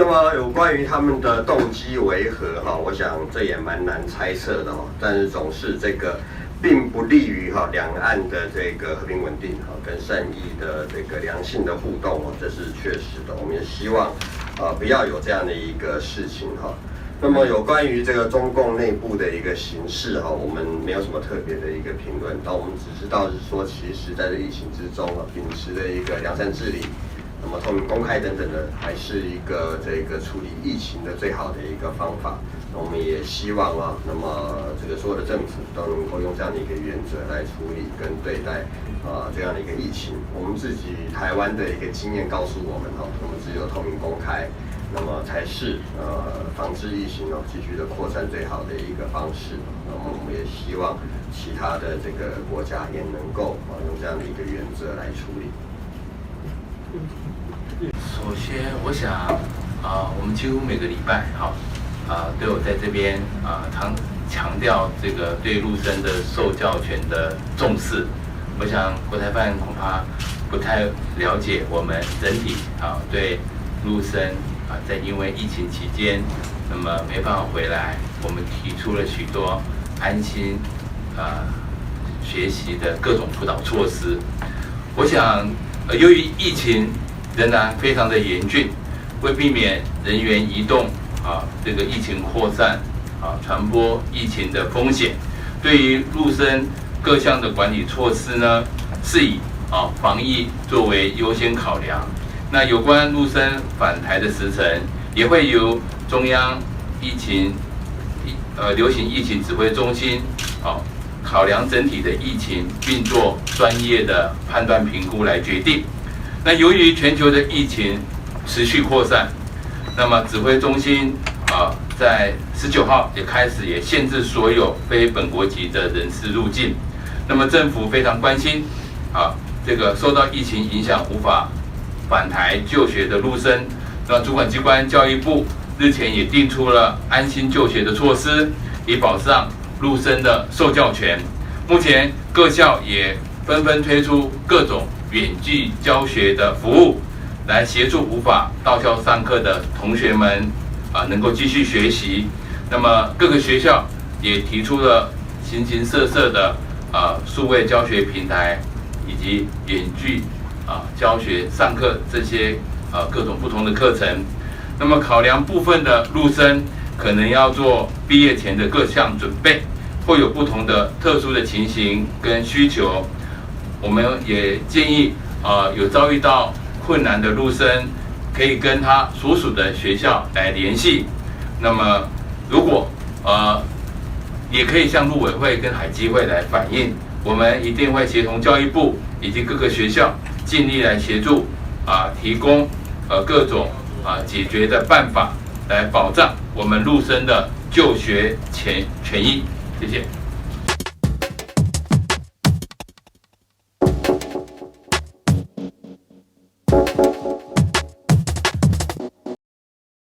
那么有关于他们的动机为何哈，我想这也蛮难猜测的哈。但是总是这个并不利于两岸的这个和平稳定跟善意的这个良性的互动这是确实的。我们也希望不要有这样的一个事情哈。那么有关于这个中共内部的一个形势我们没有什么特别的一个评论，但我们只知道是说，其实在这疫情之中秉持的一个良善治理。那么透明公开等等的，还是一个这个处理疫情的最好的一个方法。那我们也希望那么这个所有的政府都能够用这样的一个原则来处理跟对待这样的一个疫情。我们自己台湾的一个经验告诉我们我们只有透明公开，那么才是防治疫情继续的扩散最好的一个方式。那么我们也希望其他的这个国家也能够用这样的一个原则来处理。首先，我想我们几乎每个礼拜都有在这边强调这个对陆生的受教权的重视。我想国台办恐怕不太了解我们整体对陆生在因为疫情期间那么没办法回来，我们提出了许多安心学习的各种辅导措施。我想由于疫情仍然非常的严峻，为避免人员移动这个疫情扩散传播疫情的风险，对于陆生各项的管理措施呢，是以防疫作为优先考量。那有关陆生返台的时程，也会由中央流行疫情指挥中心考量整体的疫情，并做专业的判断评估来决定。那由于全球的疫情持续扩散，那么指挥中心在19号也开始限制所有非本国籍的人士入境。那么政府非常关心这个受到疫情影响无法返台就学的陆生。那主管机关教育部日前也定出了安心就学的措施，以保障陆生的受教权。目前各校也纷纷推出各种远距教学的服务，来协助无法到校上课的同学们能够继续学习。那么各个学校也提出了形形色色的数位教学平台，以及远距教学上课这些各种不同的课程。那么考量部分的陆生可能要做毕业前的各项准备，会有不同的特殊的情形跟需求。我们也建议有遭遇到困难的陆生，可以跟他所属的学校来联系。那么如果也可以向陆委会跟海基会来反映，我们一定会协同教育部以及各个学校，尽力来协助提供各种解决的办法，来保障我们陆生的就学权益。谢谢。